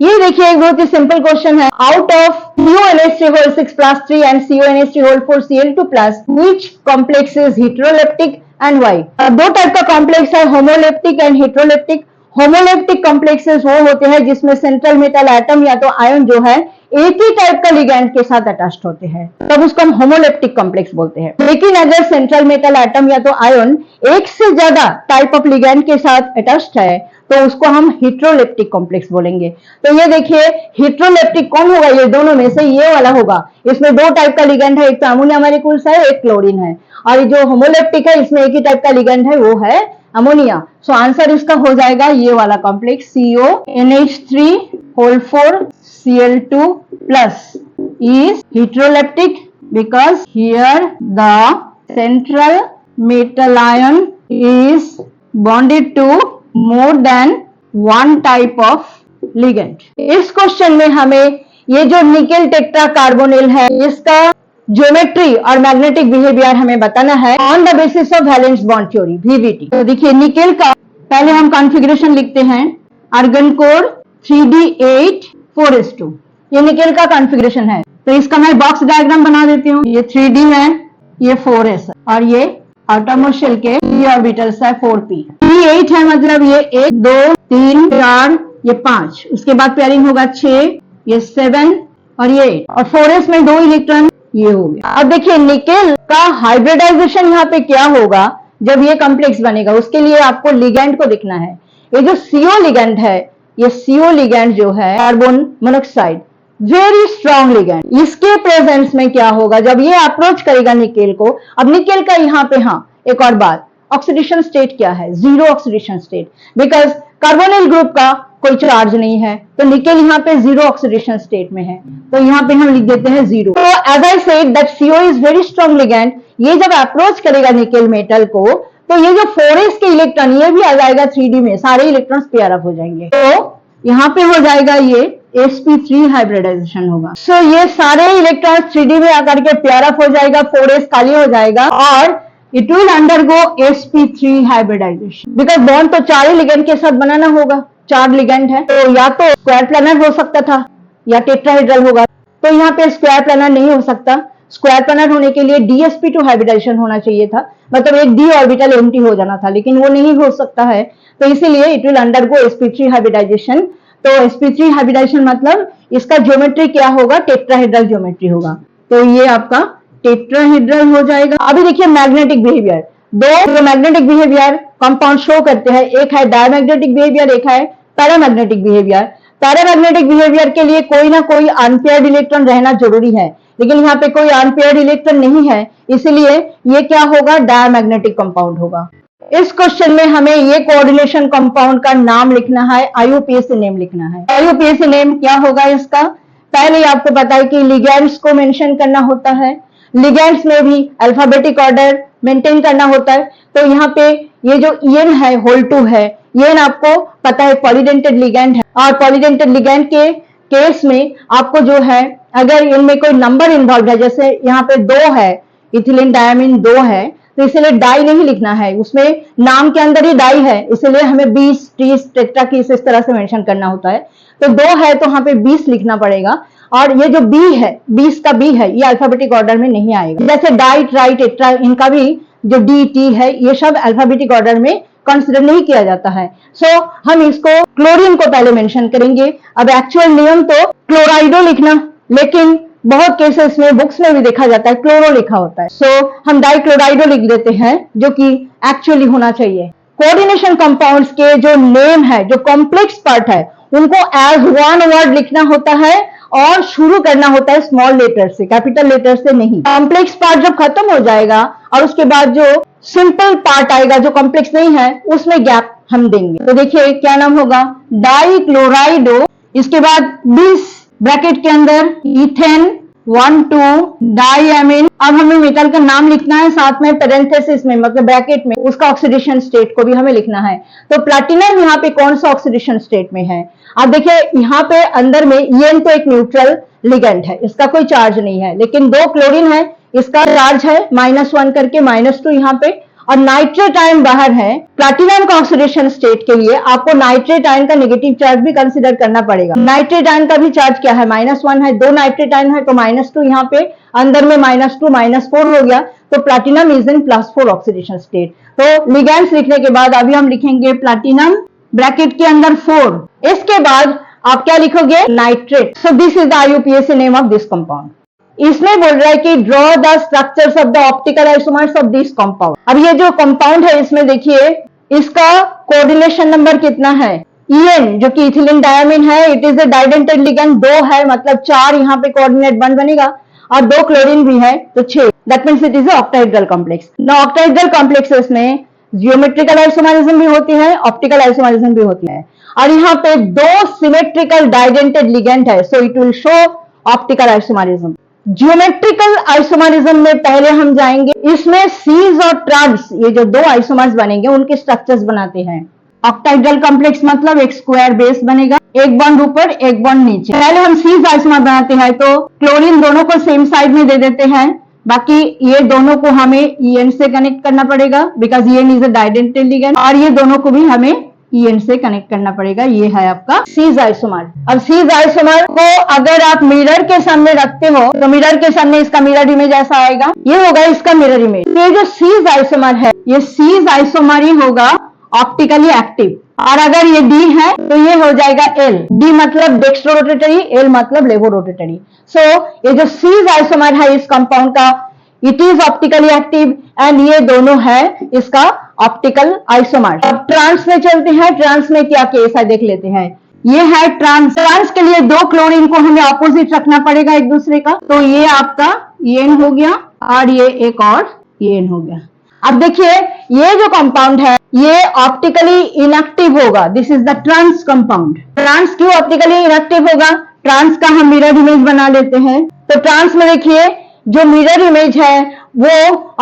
ये देखिए एक बहुत ही सिंपल क्वेश्चन है। Out of CuNH3 whole 6 plus 3 and CuNH3 whole 4 Cl2 plus which complex is heteroleptic and why? दो टाइप का कॉम्प्लेक्स है, homoleptic and heteroleptic. Homoleptic complexes वो होते हैं जिसमें सेंट्रल मेटल एटम या तो आयन जो है एक ही टाइप का लिगैंड के साथ अटैच्ड होते हैं, तब उसको हम होमोलेप्टिक कॉम्प्लेक्स बोलते हैं। लेकिन अगर सेंट्रल मेटल एटम या तो आयन एक से ज्यादा टाइप ऑफ लिगैंड के साथ अटैच्ड है तो उसको हम हेटेरोलेप्टिक कॉम्प्लेक्स बोलेंगे। तो ये देखिए हेटेरोलेप्टिक कौन होगा, ये दोनों में से ये वाला होगा। इसमें दो टाइप का लिगैंड है, एक तो अमोनिया मॉलिक्यूल्स है, एक क्लोरीन है। और जो होमोलेप्टिक है इसमें एक ही टाइप का लिगैंड है, वो है अमोनिया। सो आंसर इसका हो जाएगा ये वाला complex CuNH3 whole 4 Cl2 plus is heteroleptic because here the central metal ion is bonded to more than one type of ligand। इस क्वेश्चन में हमें ये जो निकेल टेट्रा कार्बोनिल है इसका ज्योमेट्री और मैग्नेटिक बिहेवियर हमें बताना है on the basis of valence bond theory VBT। तो देखिए निकेल का पहले हम कॉन्फ़िगरेशन लिखते हैं, आर्गन कोर 3d8 4s2, ये निकेल का कॉन्फ़िगरेशन है। तो इसका मैं बॉक्स डायग्राम बना देती हूँ। ये 3d है, ये 4s है और ये एटॉमिक शेल के p ऑर्बिटल्स है 4p। 8 है मतलब ये 1 2 3 4 ये 5, उसके बाद पेयरिंग होगा 6, ये 7 और ये 8 और 4s में 2 इलेक्ट्रॉन ये हो गया। अब देखिए निकेल का हाइब्रिडाइजेशन यहाँ पे क्या होगा जब ये कॉम्प्लेक्स बनेगा, उसके लिए आपको लिगैंड को देखना है। ये जो CO लिगैंड है, ये CO लिगैंड जो है carbon monoxide, very strong ligand, इसके प्रेजेंस में क्या होगा जब ये अप्रोच करेगा निकेल को। अब निकेल का यहाँ पे हाँ एक और बात, ऑक्सीडेशन स्टेट क्या है, zero oxidation state, because carbonyl group का कोई चार्ज नहीं है, तो निकेल यहाँ पे जीरो ऑक्सीडेशन स्टेट में है, तो यहाँ पे हम लिख देते हैं जीरो। तो as I said that CO is very strong ligand, ये जब अप्रोच करेगा निकेल मेटल को तो ये जो 4s के इलेक्ट्रॉन ये भी आ जाएगा 3d में, सारे इलेक्ट्रॉन्स पेयर अप हो जाएंगे। तो यहाँ पे हो जाएगा ये sp3 हाइब्रिडाइजेशन होगा। सो ये सारे इलेक्ट्रॉन्स 3d में आकर के पेयर अप हो जाएगा, 4s खाली हो जाएगा और it will undergo sp3 hybridisation. Because bond तो 4 लिगैंड के साथ बनाना होगा, 4 लिगैंड है, तो या तो स्क्वायर प्लानर हो सकता था या टेट्राहेड्रल होगा। तो यहाँ पे स्क्वायर प्लानर नहीं हो सकता, स्क्वायर प्लानर होने के लिए dsp2 हाइब्रिडाइजेशन होना चाहिए था, मतलब एक d ऑर्बिटल एम्प्टी हो जाना था, लेकिन वो नहीं हो सकता है, तो इसीलिए it will undergo sp3 hybridisation. तो sp3 हाइब्रिडाइजेशन मतलब इसका ज्योमेट्री क्या होगा, टेट्राहेड्रल ज्योमेट्री होगा, तो ये आपका टेट्राहेड्रल हो जाएगा। अभी देखिए मैग्नेटिक बिहेवियर, दो मैग्नेटिक बिहेवियर कंपाउंड शो करते हैं, एक है डायमैग्नेटिक बिहेवियर, एक है पैरामैग्नेटिक बिहेवियर। पैरामैग्नेटिक बिहेवियर के लिए कोई ना कोई अनपेयर्ड इलेक्ट्रॉन रहना जरूरी है, लेकिन यहाँ पे कोई अनपेयर्ड इलेक्ट्रॉन नहीं है, इसलिए ये क्या होगा, डायमैग्नेटिक कंपाउंड होगा। इस क्वेश्चन में हमें ये कोऑर्डिनेशन कंपाउंड का नाम लिखना है, IUPAC नेम लिखना है। IUPAC नेम क्या होगा इसका, पहले आपको पता है कि लिगैंड्स को मेंशन करना होता है, लिगैंड्स में भी अल्फाबेटिक ऑर्डर मेंटेन करना होता है। तो यहाँ पे ये जो EN है होल 2 है, EN आपको पता है पॉलीडेंटेड लिगैंड है, और पॉलीडेंटेड लिगैंड के केस में आपको जो है अगर इनमें कोई नंबर इन्वॉल्व है, जैसे यहाँ पे 2 है, इथिलीन डायमीन 2 है, तो इसलिए डाई नहीं लिखना है, उसमें नाम के अंदर ही डाई है, इसलिए हमें 20 30 टेट्रा की इस तरह से मेंशन करना होता है। तो 2 है तो यहाँ पे 20 लिखना पड़ेगा, और ये जो B है 20 का B है, ये अल्फाबेटिक ऑर्डर में नहीं आएगा। जैसे डाई ट्राई टेट्रा, इनका भी जो DT है ये सब अल्फाबेटिक ऑर्डर में कंसिडर नहीं किया जाता है। सो हम इसको क्लोरीन को पहले मेंशन करेंगे। अब एक्चुअल नियम तो क्लोराइडो लिखना, लेकिन बहुत केसेस में बुक्स में भी देखा जाता है क्लोरो लिखा होता है, सो हम डाइक्लोराइडो लिख देते हैं, जो कि एक्चुअली होना चाहिए। कोऑर्डिनेशन कंपाउंड्स के जो नेम है, जो कॉम्प्लेक्स पार्ट है, उनको एज वन वर्ड लिखना होता है और शुरू करना होता है स्मॉल लेटर से, कैपिटल लेटर से नहीं। कॉम्प्लेक्स पार्ट जब खत्म हो जाएगा और उसके बाद जो सिंपल पार्ट आएगा जो कॉम्प्लेक्स नहीं है, उसमें गैप हम देंगे। तो देखिए क्या नाम होगा, डाइक्लोराइडो, इसके बाद 20 ब्रैकेट के अंदर इथेन 1,2 डाइएमिन। अब हमें मेटल का नाम लिखना है, साथ में पेरेंथेसिस में मतलब ब्रैकेट में उसका ऑक्सीडेशन स्टेट को भी हमें लिखना है। तो प्लैटिनम यहाँ पे कौन सा ऑक्सीडेशन स्टेट में है, अब देखिए यहाँ पे अंदर में EN तो एक न्यूट्रल लिगेंड है, इसका कोई चार्ज नहीं है, लेकिन 2 क्लोरीन है, इसका चार्ज है -1 करके -2 यहाँ पे, और नाइट्रेट आयन बाहर है। प्लैटिनम का ऑक्सीडेशन स्टेट के लिए आपको नाइट्रेट आयन का नेगेटिव चार्ज भी कंसीडर करना पड़ेगा। नाइट्रेट आयन का भी चार्ज क्या है, -1 है, 2 नाइट्रेट आयन है तो -2 यहाँ पे अंदर में -2 -4 हो गया, तो platinum is in +4 oxidation state. तो लिगैंड्स लिखने के बाद अभी हम लिखेंगे प्लैटिनम ब्रैकेट के अंदर 4, इसके बाद आप क्या लिखोगे, nitrate. So this is the IUPAC name of this compound. इसमें बोल रहा है कि draw the structures of the optical isomers of this compound. अब ये जो कंपाउंड है इसमें देखिए इसका कोऑर्डिनेशन नंबर कितना है, EN, जो कि इथिलीन डायमीन है। इट इज अ डाइडेंटेड लिगैंड, 2 है मतलब 4 यहाँ पे कोऑर्डिनेट बंद बनेगा, और 2 क्लोरीन भी है तो 6। That means it is octahedral complex. Octahedral complexes में जियोमेट्रिकल आइसोमरिज्म भी होती है, ऑप्टिकल आइसोमरिज्म भी होती है, और यहाँ पे 2 सिमेट्रिकल डाइडेंटेड लिगेंड है, सो it will show optical isomerism. Geometrical isomerism में पहले हम जाएंगे, इसमें सीज और ट्रांस, ये जो 2 आइसोमर्स बनेंगे उनके स्ट्रक्चर्स बनाते हैं। ऑक्टाहेड्रल कॉम्प्लेक्स मतलब एक स्क्वायर बेस बनेगा, एक बॉन्ड ऊपर एक बॉन्ड नीचे। पहले हम सीज आइसोमर बनाते हैं तो क्लोरीन दोनों को सेम साइड में दे देते हैं, बाकी ये दोनों को हमें EN से कनेक्ट करना पड़ेगा because EN is a डाइडेंटेड ligand, और ये दोनों को भी हमें EN से कनेक्ट करना पड़ेगा। ये है आपका सीज आइसोमर। अब सीज आइसोमर को अगर आप मिरर के सामने रखते हो तो मिरर के सामने इसका मिरर इमेज ऐसा आएगा, ये होगा इसका मिरर इमेज। ये जो सीज आइसोमर है ये सीज आइसोमर ही होगा ऑप्टिकली एक्टिव, और अगर ये D है तो ये हो जाएगा L। D मतलब डेक्स्ट्रो रोटेटरी, L मतलब लेवो रोटेटरी। सो ये जो सीज आइसोमर है इस कंपाउंड का, it is optically active, and ये दोनों है इसका ऑप्टिकल आइसोमर। अब ट्रांस में चलते हैं, ट्रांस में क्या केस है देख लेते हैं। ये है ट्रांस। ट्रांस के लिए 2 क्लोरीन को हमें ऑपोजिट रखना पड़ेगा एक दूसरे का, तो ये आपका EN हो गया और ये एक और EN हो गया। अब देखिए ये जो कंपाउंड है ये ऑप्टिकली इनएक्टिव होगा, this is the trans compound. Trans क्यों ऑप्टिकली इनएक्टिव होगा, ट्रांस का हम मिरर इमेज बना लेते हैं। तो ट्रांस में देखिए जो मिरर इमेज है वो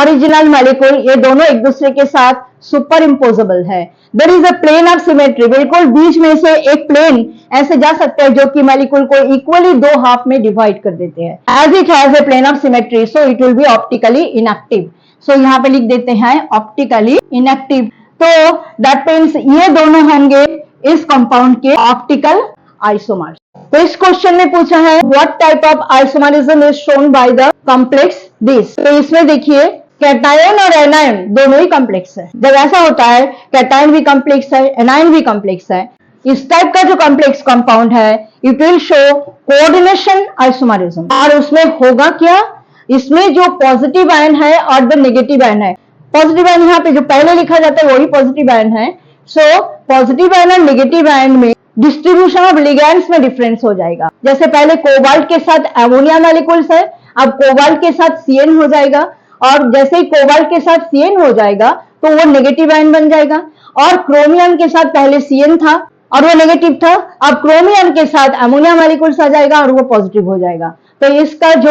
ओरिजिनल मॉलिक्यूल, ये दोनों एक दूसरे के साथ सुपर इम्पोजेबल है। There is a plane of symmetry, बिल्कुल बीच में से एक प्लेन ऐसे जा सकते हैं जो कि मॉलिक्यूल को इक्वली 2 हाफ में डिवाइड कर देते हैं। As it has a plane of symmetry so it will be optically inactive. So यहाँ पे लिख देते हैं ऑप्टिकली इनएक्टिव। तो दैट मीन्स ये दोनों होंगे इस कंपाउंड के ऑप्टिकल आइसोमर्स। तो इस क्वेश्चन में पूछा है what type of isomerism is shown by the complex this. तो इसमें देखिए कैटायन और एनायन दोनों ही कॉम्प्लेक्स है। जब ऐसा होता है कैटायन भी कॉम्प्लेक्स है एनायन भी कॉम्प्लेक्स है, इस टाइप का जो कॉम्प्लेक्स कंपाउंड है it will show coordination isomerism. और उसमें होगा क्या, इसमें जो पॉजिटिव आयन है और जो नेगेटिव आयन है, पॉजिटिव आयन यहाँ पे जो पहले लिखा जाता है वही पॉजिटिव आयन है। सो पॉजिटिव आयन और नेगेटिव आयन में डिस्ट्रीब्यूशन ऑफ लिगैंड्स में डिफरेंस हो जाएगा। जैसे पहले कोबाल्ट के साथ अमोनिया मॉलिक्यूल्स है, अब कोबाल्ट के साथ CN हो जाएगा, और जैसे ही कोबाल्ट के साथ CN हो जाएगा तो वो नेगेटिव आयन बन जाएगा। और क्रोमियम के साथ पहले CN था और वो नेगेटिव था, अब क्रोमियम के साथ अमोनिया मॉलिक्यूल्स आ जाएगा और वो पॉजिटिव हो जाएगा। तो इसका जो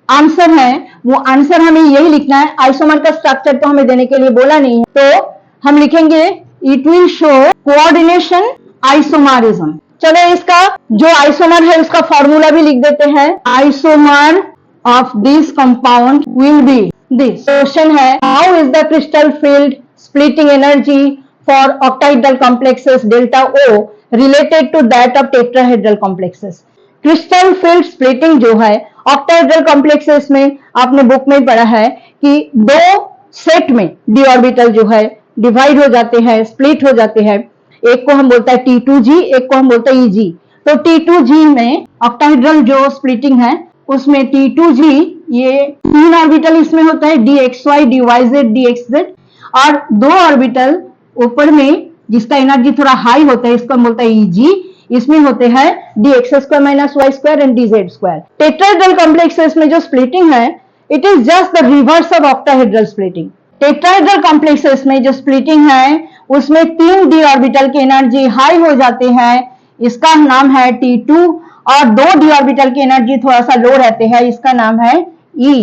आंसर है वो आंसर हमें यही लिखना है। आइसोमर का स्ट्रक्चर तो हमें देने के लिए बोला नहीं है, तो हम लिखेंगे it will show coordination isomerism. चलो इसका जो आइसोमर है उसका फॉर्मूला भी लिख देते हैं। Isomer of this compound will be this. Question है how is the crystal field splitting energy for octahedral complexes delta O related to that of tetrahedral complexes. Crystal field splitting जो है octahedral complexes में आपने book में पढ़ा है कि 2 set में d ऑर्बिटल जो है डिवाइड हो जाते हैं, स्प्लिट हो जाते हैं। एक को हम बोलते हैं T2G, एक को हम बोलते हैं EG। तो T2G में ऑक्टाहेड्रल जो स्प्लिटिंग है उसमें T2G ये 3 ऑर्बिटल इसमें होता है dxy, dyz, dxz, और 2 ऑर्बिटल ऊपर में जिसका एनर्जी थोड़ा हाई होता है इसको हम बोलते हैं EG, इसमें होते हैं dx² - y² and dz²। Tetrahedral complexes में जो स्प्लिटिंग है it is just the reverse of octahedral splitting. Tetrahedral complexes में जो स्प्लिटिंग है उसमें 3 d ऑर्बिटल की एनर्जी हाई हो जाते हैं, इसका नाम है T2, और 2 d ऑर्बिटल की एनर्जी थोड़ा सा लो रहते हैं, इसका नाम है E।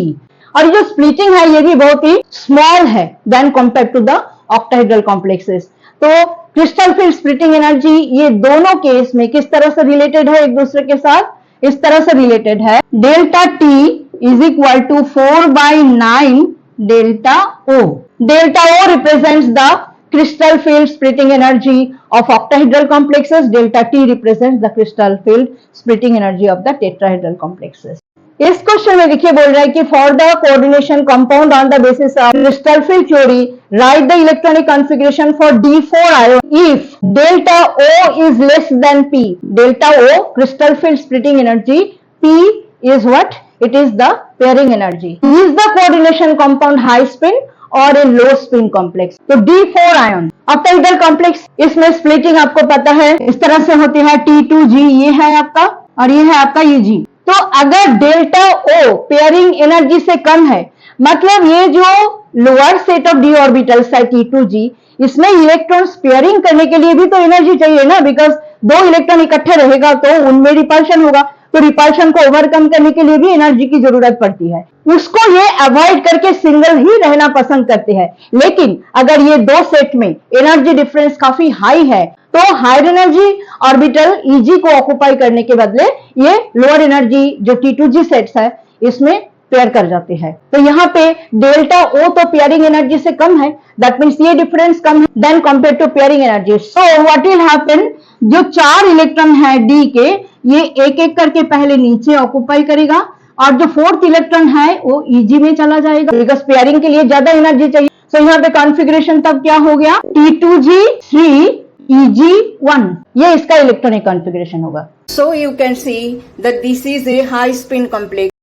और जो स्प्लिटिंग है ये भी बहुत ही स्मॉल है then compare to the octahedral complexes. तो क्रिस्टल फील्ड स्प्लिटिंग एनर्जी ये दोनों केस में किस तरह से रिलेटेड है एक दूसरे के साथ, इस तरह से रिलेटेड है। Delta T is equal to 4/9 delta O। Delta O represents the crystal field splitting energy of octahedral complexes. Delta T represents the crystal field splitting energy of the tetrahedral complexes. इस question में देखिए बोल रहा है कि for the coordination compound on the basis of crystal field theory right the electronic configuration for D4 ion if delta O is less than P. Delta O crystal field splitting energy, P is what? It is the pairing energy. Is the coordination compound high spin or a low spin complex? तो D4 ion octahedral complex, इसमें splitting आपको पता है इस तरह से होती है, T2G ये है आपका और ये है आपका EG. तो अगर डेल्टा O पेयरिंग एनर्जी से कम है, मतलब ये जो lower set of D orbitals है T2G, इसमें इलेक्ट्रॉन्स पेयरिंग करने के लिए भी तो एनर्जी चाहिए ना, बिकॉज दो इलेक्ट्रॉन इकट्ठे रहेगा तो उनमें रिपल्शन होगा, तो रिपल्शन को ओवरकम करने के लिए भी एनर्जी की जरूरत पड़ती है. उसको ये अवॉइड करके सिंगल ही रहना पसंद करते हैं. लेकिन अगर ये दो सेट में एनर्जी डिफरेंस काफी हाई है तो हायर एनर्जी ऑर्बिटल EG को ऑक्युपाई करने के बदले ये लोअर एनर्जी जो T2G सेट्स है इसमें पेयर कर जाते हैं. तो यहाँ पे डेल्टा O तो पेयरिंग एनर्जी से कम है, दैट मीन्स ये डिफरेंस कम है then compare to pairing energy. So what will happen, जो 4 इलेक्ट्रॉन है D के, ये एक एक करके पहले नीचे ऑक्युपाई करेगा और जो 4th इलेक्ट्रॉन है वो EG में चला जाएगा, बिकॉज पेयरिंग के लिए ज्यादा एनर्जी चाहिए. सो यहाँ पे कॉन्फ़िगरेशन तब क्या हो गया, T2G 3 EG1, ये इसका इलेक्ट्रॉनिक कॉन्फ़िगरेशन होगा. So you can see that this is a high spin complex.